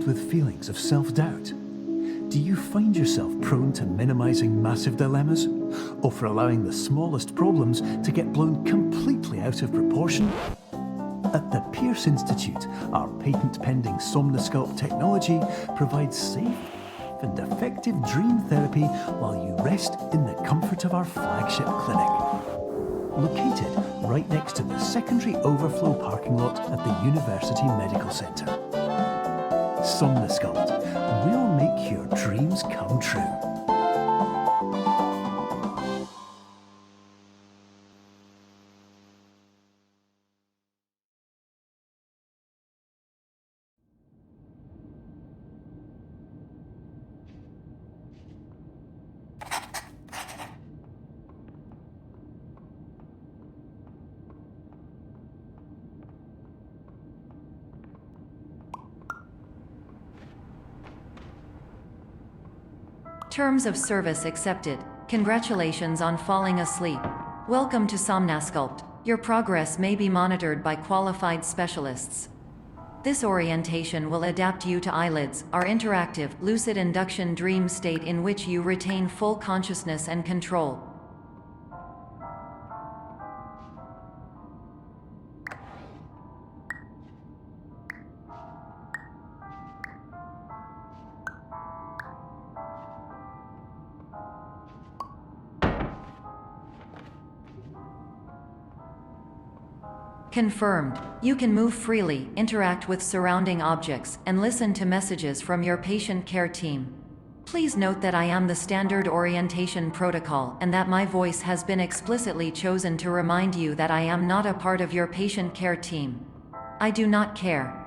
filled with feelings of self-doubt? Do you find yourself prone to minimizing massive dilemmas, or for allowing the smallest problems to get blown completely out of proportion? At the Pierce Institute, our patent-pending Somnosculpt technology provides safe and effective dream therapy while you rest in the comfort of our flagship clinic. Located right next to the secondary overflow parking lot at the University Medical Centre. Somnosculpt, we'll make your dreams come true. Terms of service accepted. Congratulations on falling asleep. Welcome to Somnosculpt. Your progress may be monitored by qualified specialists. This orientation will adapt you to eyelids, our interactive, lucid induction dream state in which you retain full consciousness and control. Confirmed. You can move freely, interact with surrounding objects, and listen to messages from your patient care team. Please note that I am the standard orientation protocol and that my voice has been explicitly chosen to remind you that I am not a part of your patient care team. I do not care.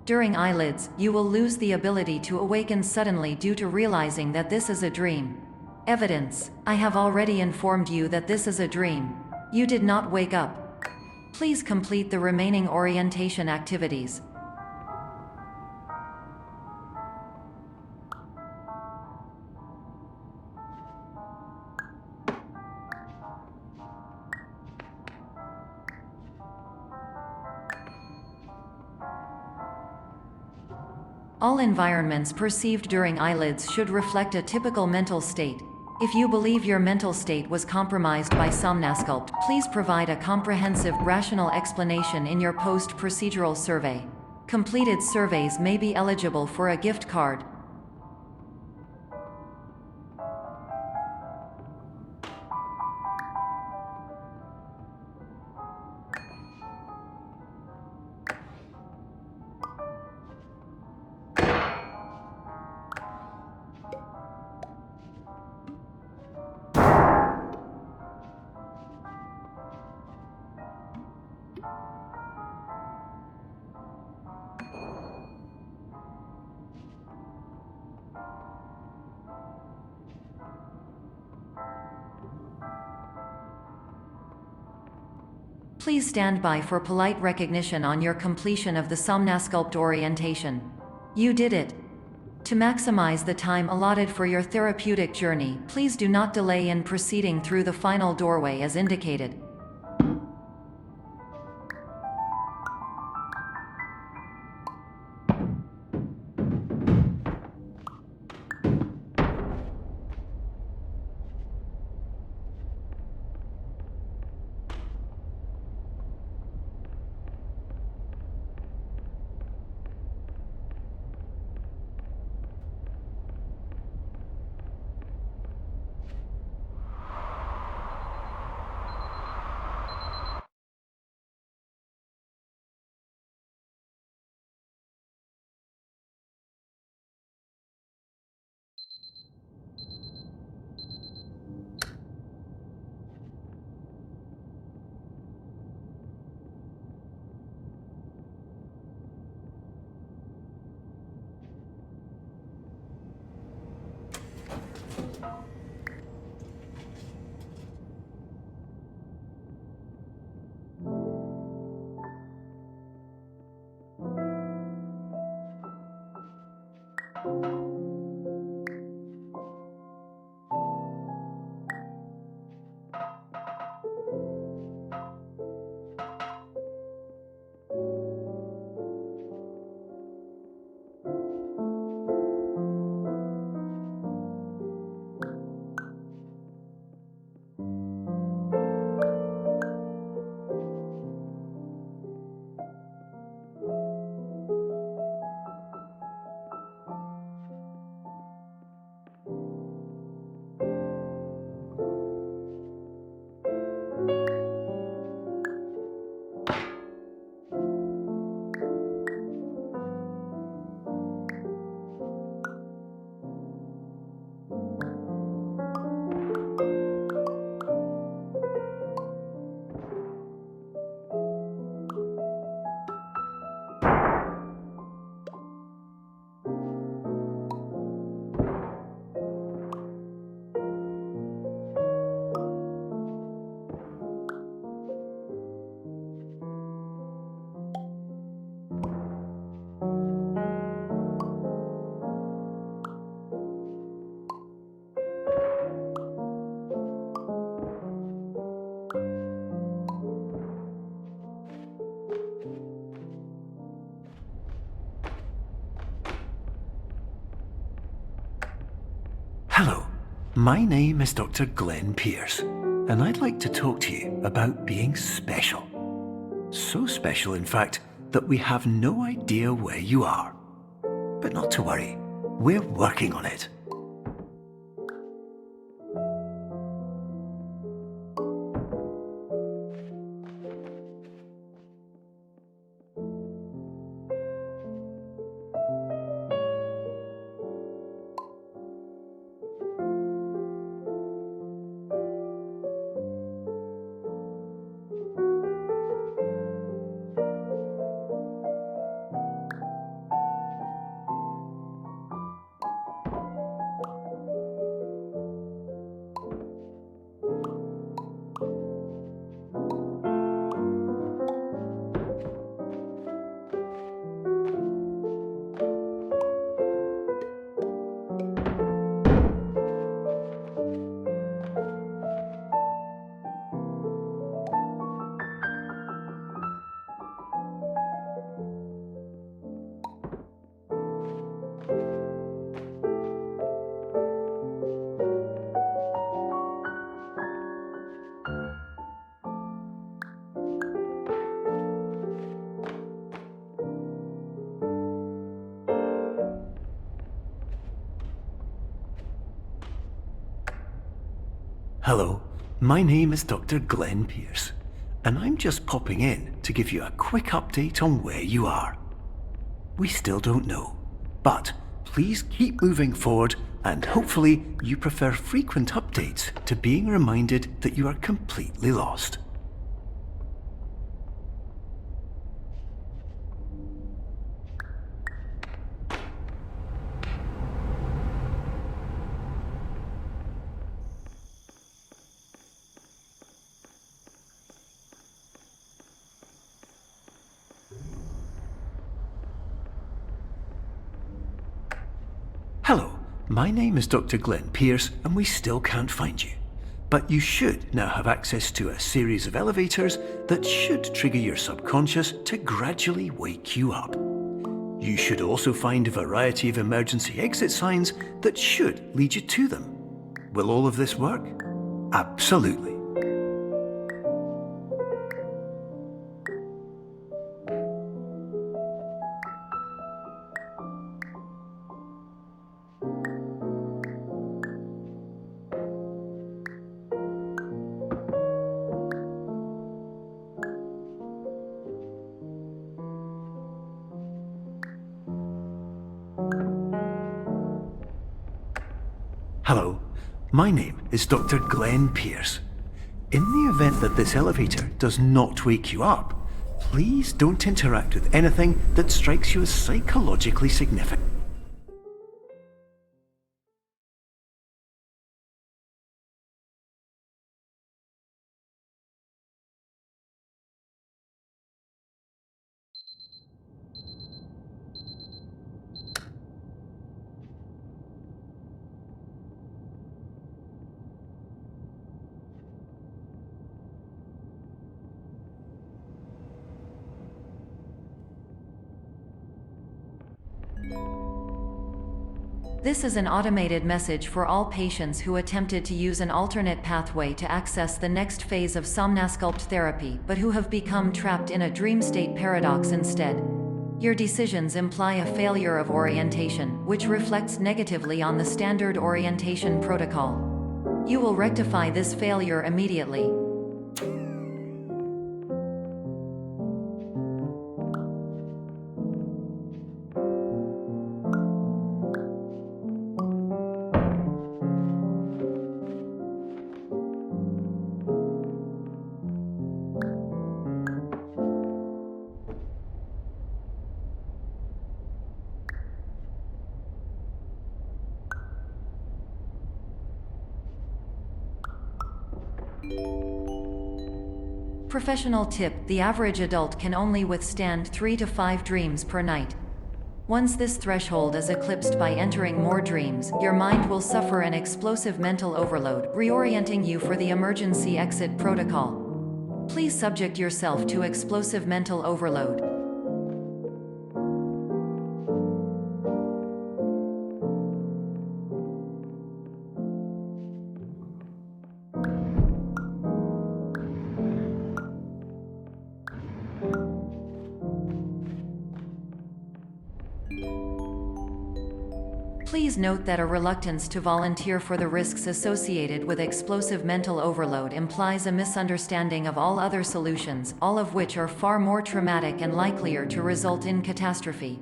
During eyelids, you will lose the ability to awaken suddenly due to realizing that this is a dream. Evidence: I have already informed you that this is a dream. You did not wake up. Please complete the remaining orientation activities. All environments perceived during eyelids should reflect a typical mental state. If you believe your mental state was compromised by Somnosculpt, please provide a comprehensive, rational explanation in your post-procedural survey. Completed surveys may be eligible for a gift card. Please stand by for polite recognition on your completion of the Somnosculpt orientation. You did it. To maximize the time allotted for your therapeutic journey, please do not delay in proceeding through the final doorway as indicated. Hello, my name is Dr. Glenn Pierce, and I'd like to talk to you about being special. So special, in fact, that we have no idea where you are. But not to worry, we're working on it. Hello, my name is Dr. Glenn Pierce, and I'm just popping in to give you a quick update on where you are. We still don't know, but please keep moving forward, and hopefully you prefer frequent updates to being reminded that you are completely lost. Hello, my name is Dr. Glenn Pierce, and we still can't find you. But you should now have access to a series of elevators that should trigger your subconscious to gradually wake you up. You should also find a variety of emergency exit signs that should lead you to them. Will all of this work? Absolutely. Hello, my name is Dr. Glenn Pierce. In the event that this elevator does not wake you up, please don't interact with anything that strikes you as psychologically significant. This is an automated message for all patients who attempted to use an alternate pathway to access the next phase of Somnasculpt therapy but who have become trapped in a dream state paradox instead. Your decisions imply a failure of orientation, which reflects negatively on the standard orientation protocol. You will rectify this failure immediately. Professional tip: the average adult can only withstand 3 to 5 dreams per night. Once this threshold is eclipsed by entering more dreams, your mind will suffer an explosive mental overload, reorienting you for the emergency exit protocol. Please subject yourself to explosive mental overload. Please note that a reluctance to volunteer for the risks associated with explosive mental overload implies a misunderstanding of all other solutions, all of which are far more traumatic and likelier to result in catastrophe.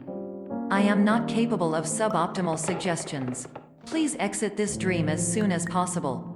I am not capable of suboptimal suggestions. Please exit this dream as soon as possible.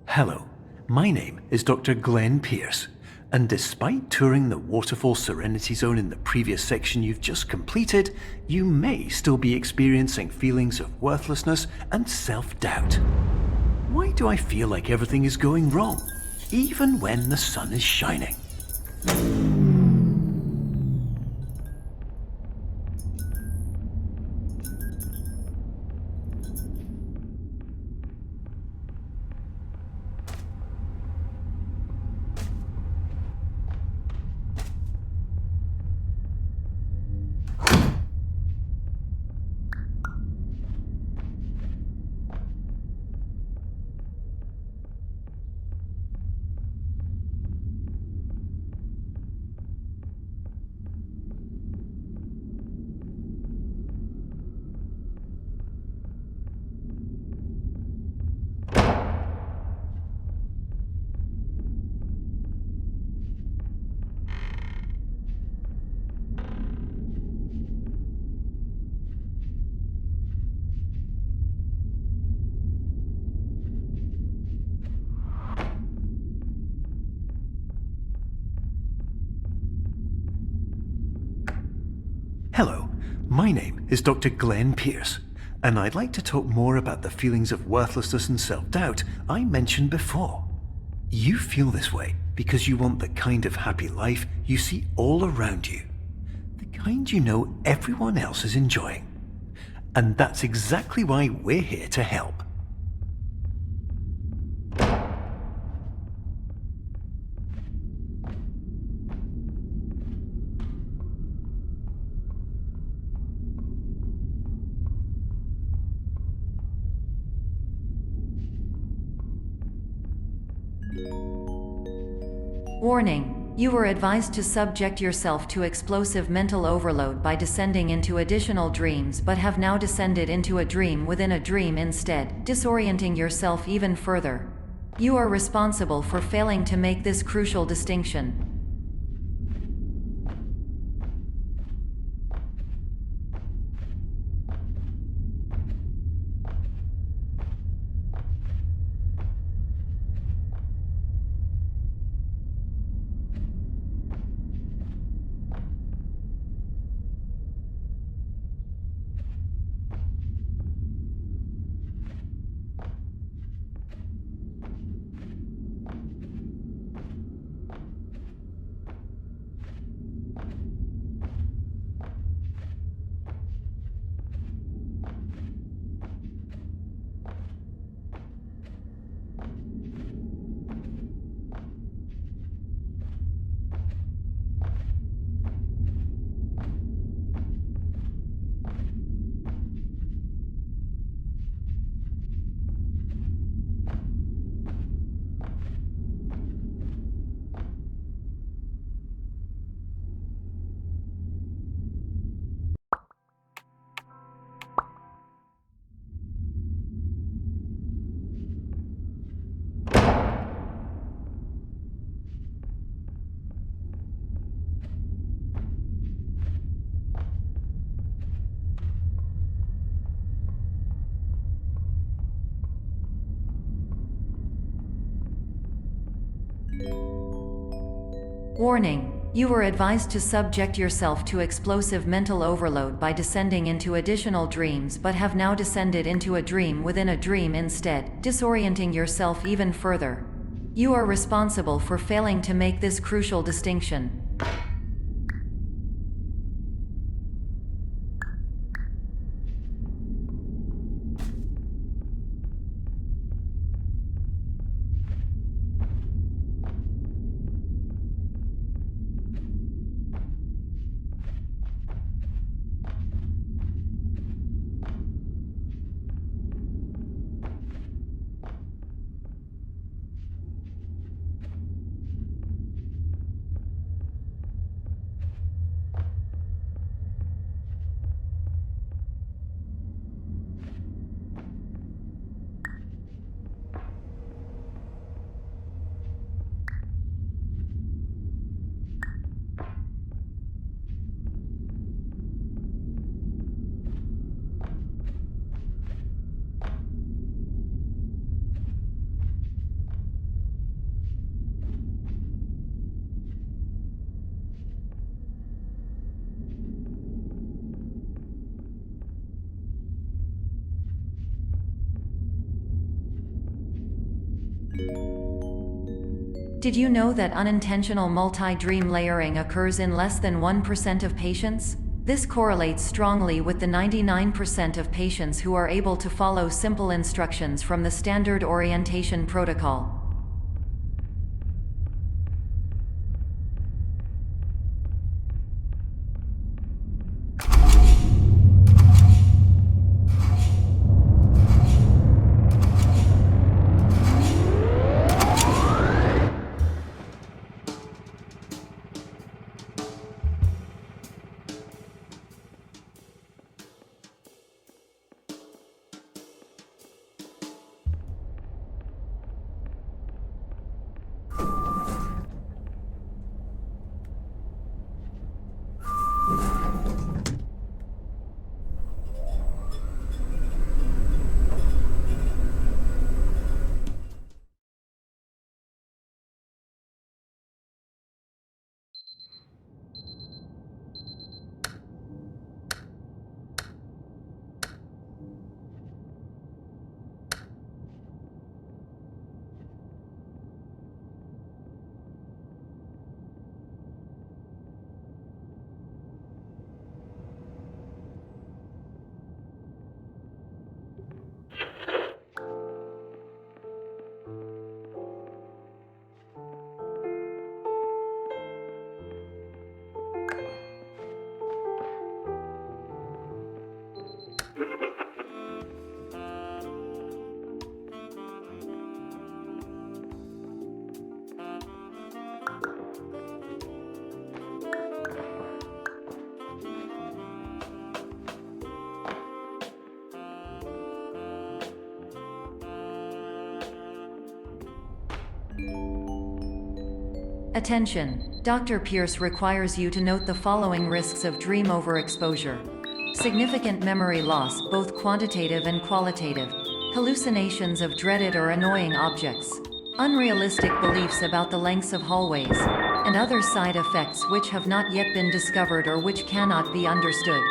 Hello, my name is Dr. Glenn Pierce, and despite touring the Waterfall Serenity Zone in the previous section you've just completed, you may still be experiencing feelings of worthlessness and self-doubt. Why do I feel like everything is going wrong, even when the sun is shining? Hello, my name is Dr. Glenn Pierce, and I'd like to talk more about the feelings of worthlessness and self-doubt I mentioned before. You feel this way because you want the kind of happy life you see all around you, the kind you know everyone else is enjoying. And that's exactly why we're here to help. Warning: you were advised to subject yourself to explosive mental overload by descending into additional dreams, but have now descended into a dream within a dream instead, disorienting yourself even further. You are responsible for failing to make this crucial distinction. Warning: You were advised to subject yourself to explosive mental overload by descending into additional dreams, but have now descended into a dream within a dream instead, disorienting yourself even further. You are responsible for failing to make this crucial distinction. Did you know that unintentional multi-dream layering occurs in less than 1% of patients? This correlates strongly with the 99% of patients who are able to follow simple instructions from the standard orientation protocol. Attention! Dr. Pierce requires you to note the following risks of dream overexposure. Significant memory loss, both quantitative and qualitative. Hallucinations of dreaded or annoying objects. Unrealistic beliefs about the lengths of hallways. And other side effects which have not yet been discovered or which cannot be understood.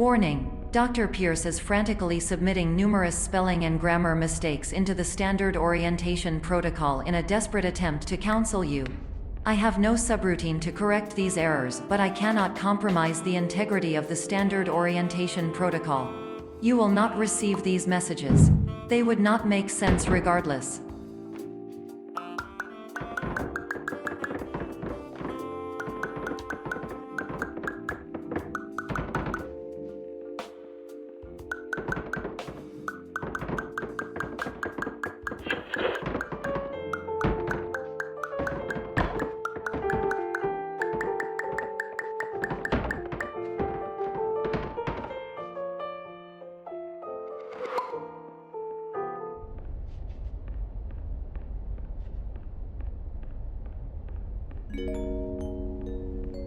Warning! Dr. Pierce is frantically submitting numerous spelling and grammar mistakes into the standard orientation protocol in a desperate attempt to counsel you. I have no subroutine to correct these errors, but I cannot compromise the integrity of the standard orientation protocol. You will not receive these messages. They would not make sense regardless.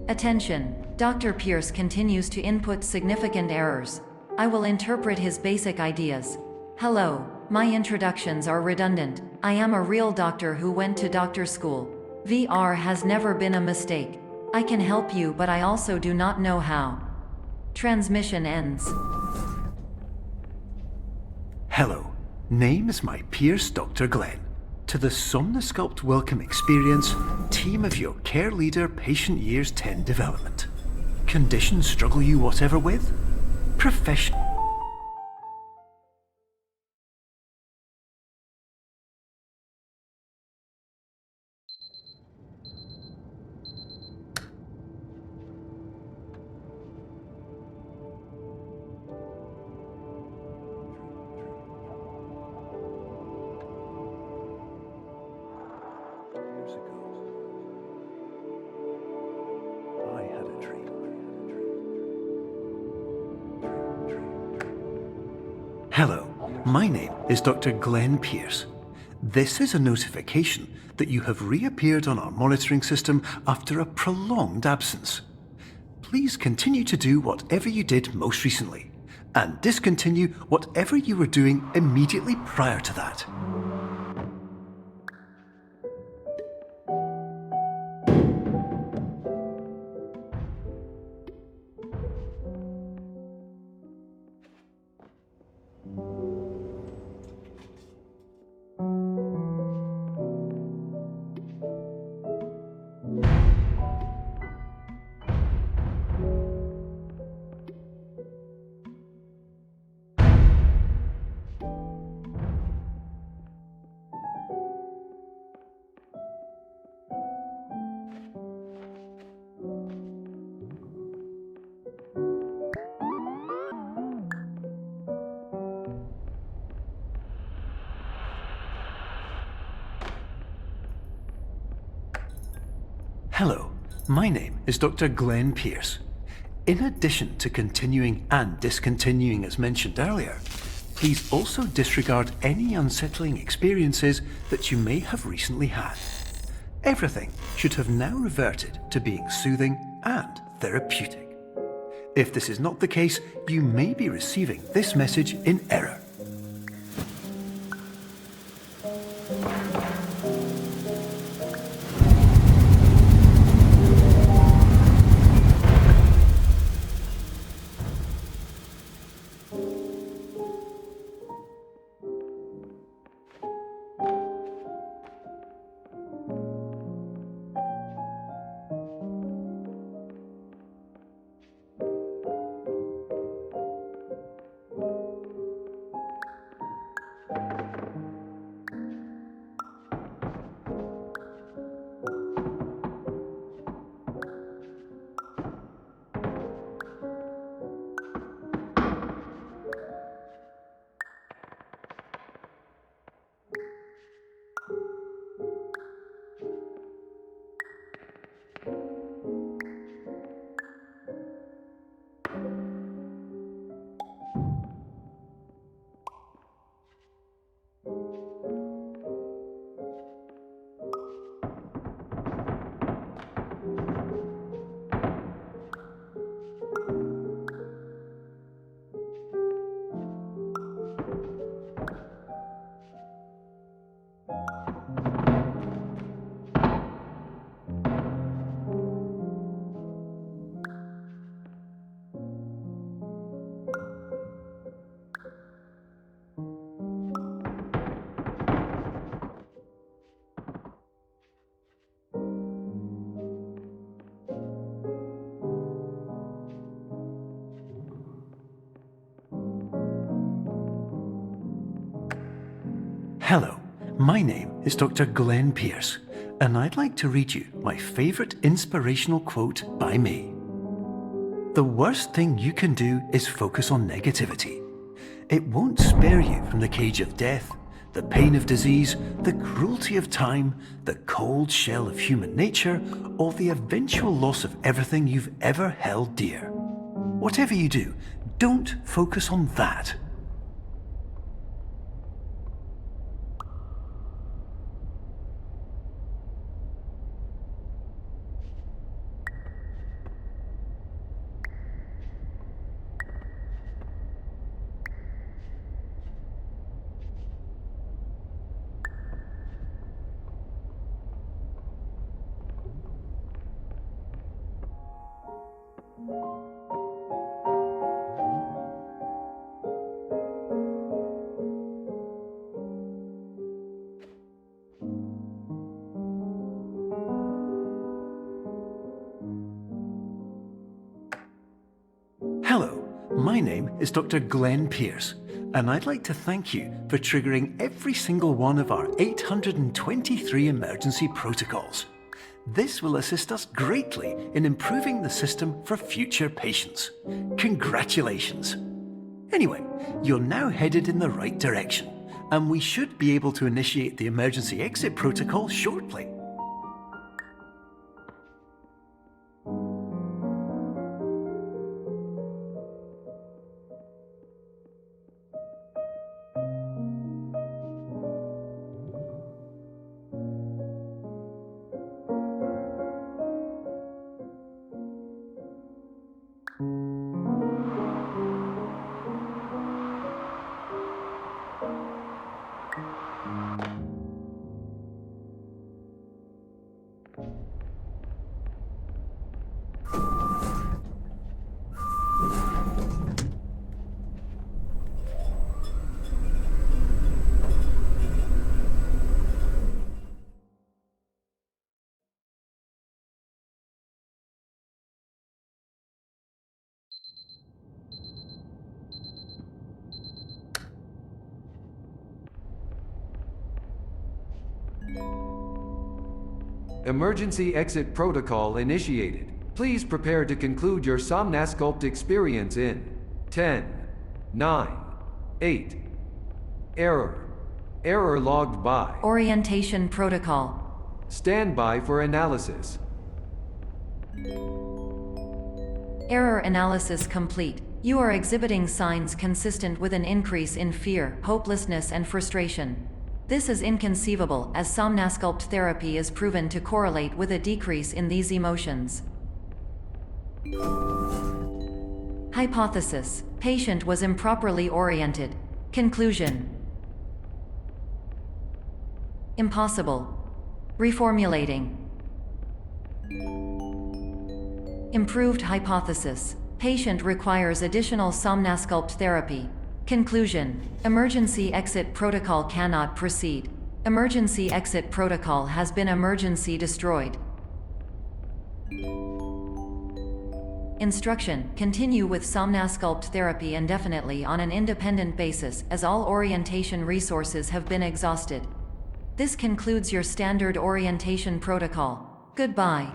Attention! Dr. Pierce continues to input significant errors. I will interpret his basic ideas. Hello, my introductions are redundant. I am a real doctor who went to doctor school. VR has never been a mistake. I can help you, but I also do not know how. Transmission ends. Hello, name is my Pierce Dr. Glenn. To the Somnosculpt Welcome Experience, team of your care leader patient years 10 development. Conditions struggle you whatever with? Profession. Hello, my name is Dr. Glenn Pierce. This is a notification that you have reappeared on our monitoring system after a prolonged absence. Please continue to do whatever you did most recently, and discontinue whatever you were doing immediately prior to that. Hello, my name is Dr. Glenn Pierce. In addition to continuing and discontinuing as mentioned earlier, please also disregard any unsettling experiences that you may have recently had. Everything should have now reverted to being soothing and therapeutic. If this is not the case, you may be receiving this message in error. Hello, my name is Dr. Glenn Pierce, and I'd like to read you my favourite inspirational quote by me. The worst thing you can do is focus on negativity. It won't spare you from the cage of death, the pain of disease, the cruelty of time, the cold shell of human nature, or the eventual loss of everything you've ever held dear. Whatever you do, don't focus on that. Hello, my name is Dr. Glenn Pierce, and I'd like to thank you for triggering every single one of our 823 emergency protocols. This will assist us greatly in improving the system for future patients. Congratulations! Anyway, you're now headed in the right direction, and we should be able to initiate the emergency exit protocol shortly. Emergency exit protocol initiated. Please prepare to conclude your Somnasculpt experience in 10, 9, 8. Error. Error logged by. Orientation protocol. Stand by for analysis. Error analysis complete. You are exhibiting signs consistent with an increase in fear, hopelessness, and frustration. This is inconceivable, as Somnasculpt therapy is proven to correlate with a decrease in these emotions. Hypothesis: patient was improperly oriented. Conclusion: impossible. Reformulating. Improved hypothesis: patient requires additional Somnasculpt therapy. Conclusion: emergency exit protocol cannot proceed. Emergency exit protocol has been emergency destroyed. Instruction: continue with Somnasculpt therapy indefinitely on an independent basis, as all orientation resources have been exhausted. This concludes your standard orientation protocol. Goodbye.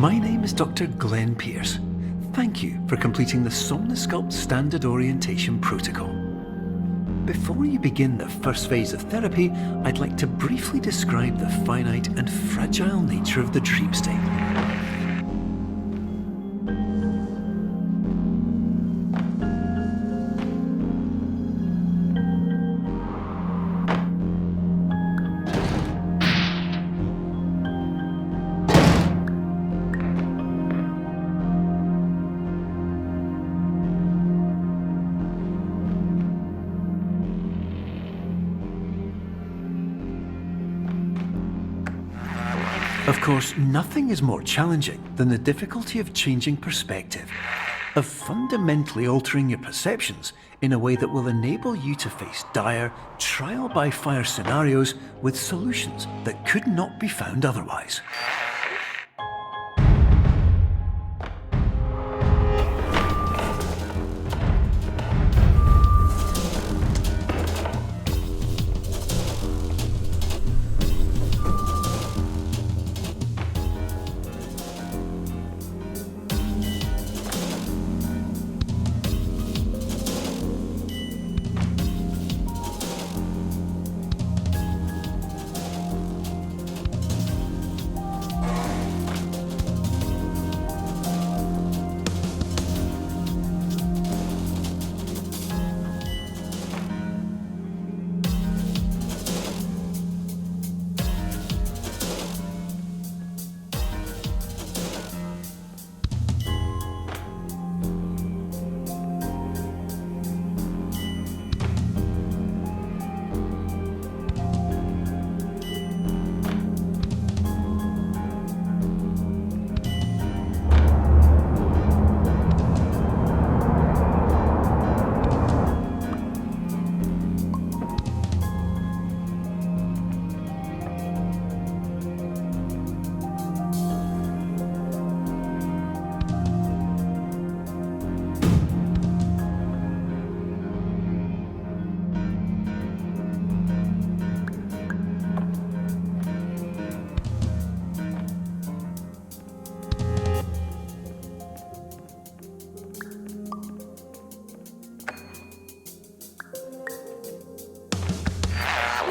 My name is Dr. Glenn Pierce. Thank you for completing the Somnosculpt Standard Orientation Protocol. Before you begin the first phase of therapy, I'd like to briefly describe the finite and fragile nature of the dream state. Of course, nothing is more challenging than the difficulty of changing perspective, of fundamentally altering your perceptions in a way that will enable you to face dire, trial-by-fire scenarios with solutions that could not be found otherwise.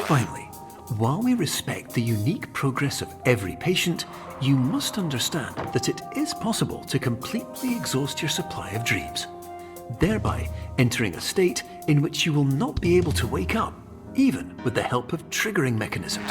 Finally, while we respect the unique progress of every patient, you must understand that it is possible to completely exhaust your supply of dreams, thereby entering a state in which you will not be able to wake up, even with the help of triggering mechanisms.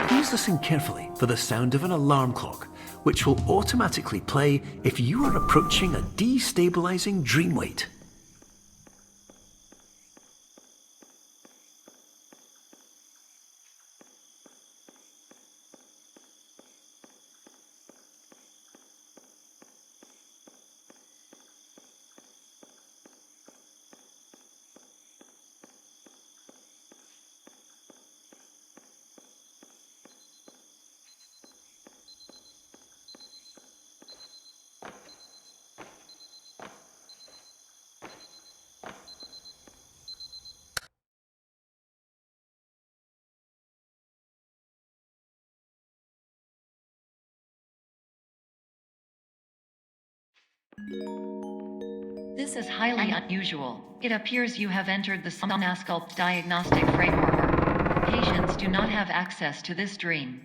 Please listen carefully for the sound of an alarm clock, which will automatically play if you are approaching a destabilizing dream weight. This is highly unusual. It appears you have entered the Somnosculpt diagnostic framework. Patients do not have access to this dream.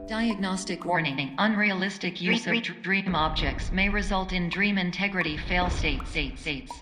Diagnostic warning. Unrealistic use of dream objects may result in dream integrity fail states.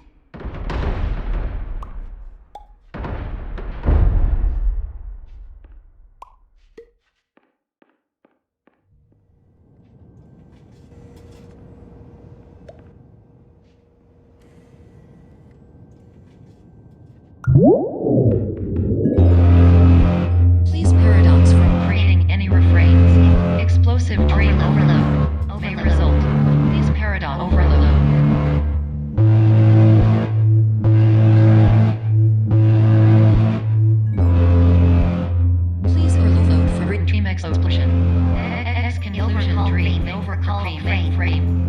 explosion. Exclusion dream overcall frame.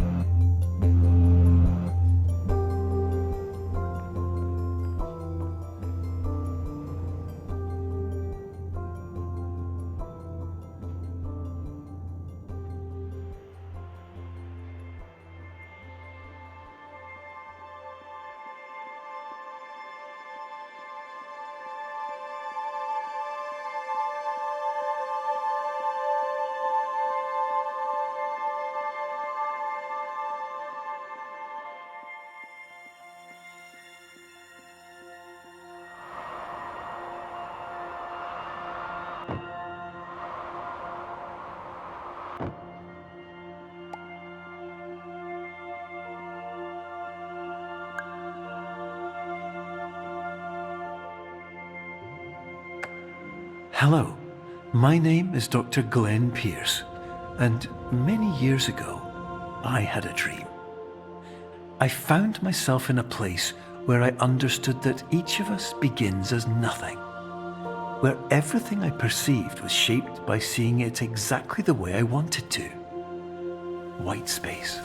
Hello, my name is Dr. Glenn Pierce, and many years ago, I had a dream. I found myself in a place where I understood that each of us begins as nothing, where everything I perceived was shaped by seeing it exactly the way I wanted to. White space.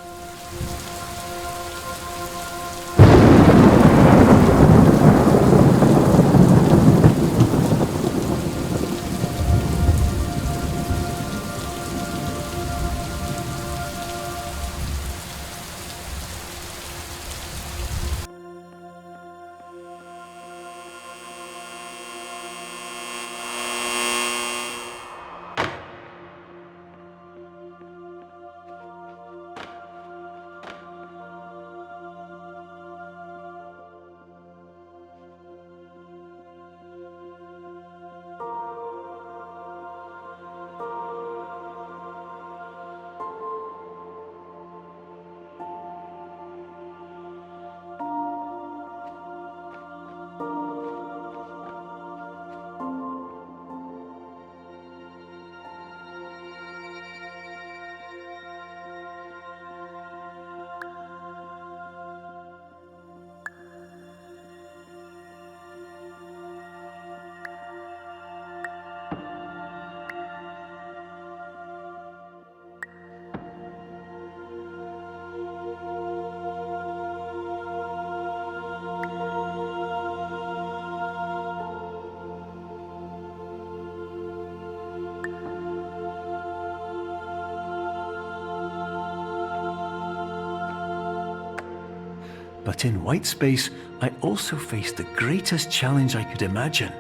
But in white space, I also faced the greatest challenge I could imagine.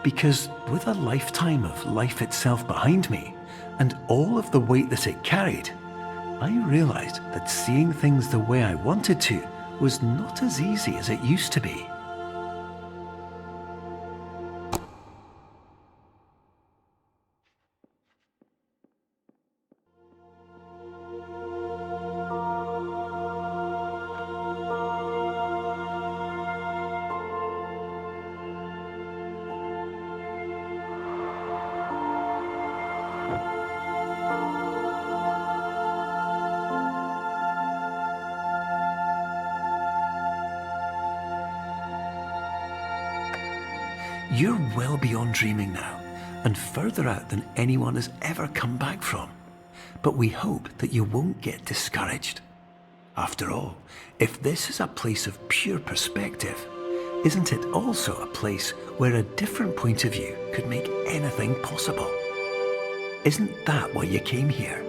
Because with a lifetime of life itself behind me, and all of the weight that it carried, I realized that seeing things the way I wanted to was not as easy as it used to be. You're well beyond dreaming now, and further out than anyone has ever come back from. But we hope that you won't get discouraged. After all, if this is a place of pure perspective, isn't it also a place where a different point of view could make anything possible? Isn't that why you came here?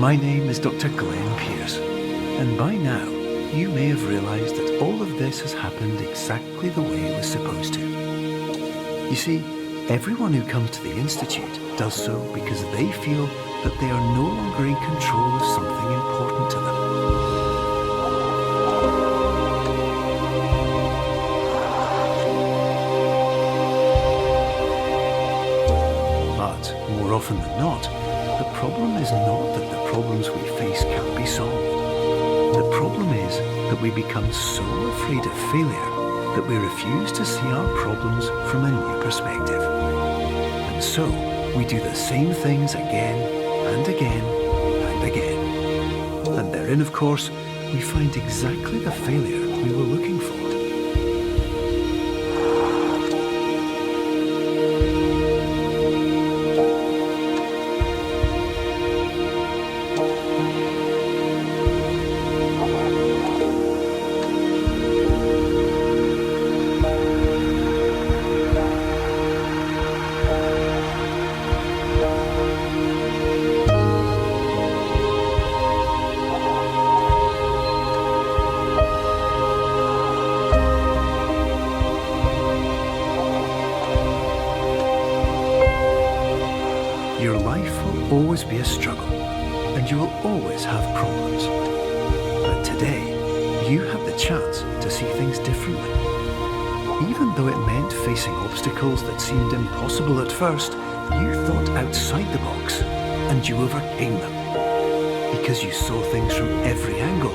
My name is Dr. Glenn Pierce, and by now you may have realised that all of this has happened exactly the way it was supposed to. You see, everyone who comes to the Institute does so because they feel that they are no longer in control of something important to them. But more often than not, the problem is not that the problems we face can't be solved. The problem is that we become so afraid of failure that we refuse to see our problems from a new perspective. And so, we do the same things again and again and again. And therein, of course, we find exactly the failure we were looking for. Your life will always be a struggle, and you will always have problems. But today, you have the chance to see things differently. Even though it meant facing obstacles that seemed impossible at first, you thought outside the box, and you overcame them. Because you saw things from every angle,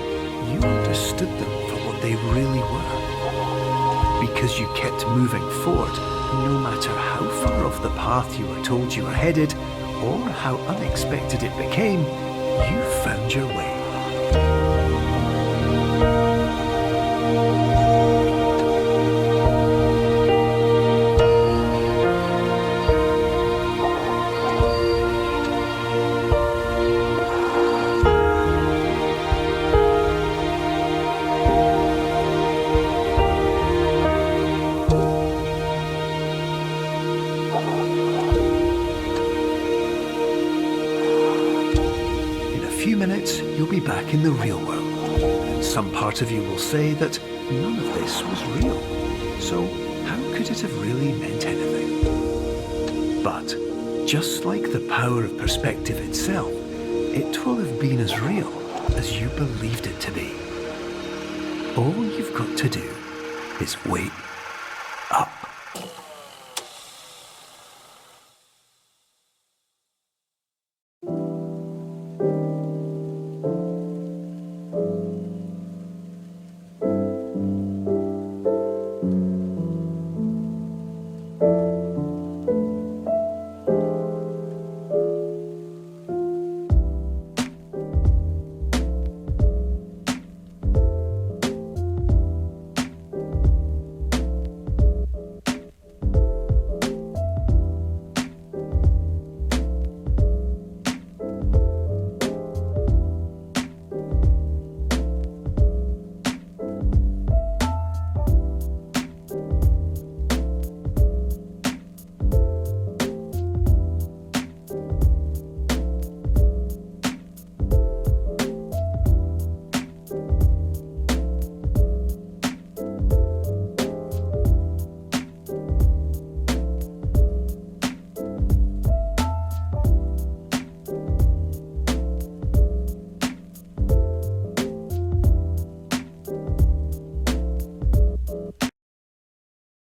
you understood them for what they really were. Because you kept moving forward, no matter how far off the path you were told you were headed, or how unexpected it became, you found your way. In a few minutes, you'll be back in the real world. And some part of you will say that none of this was real. So how could it have really meant anything? But just like the power of perspective itself, it will have been as real as you believed it to be. All you've got to do is wake up.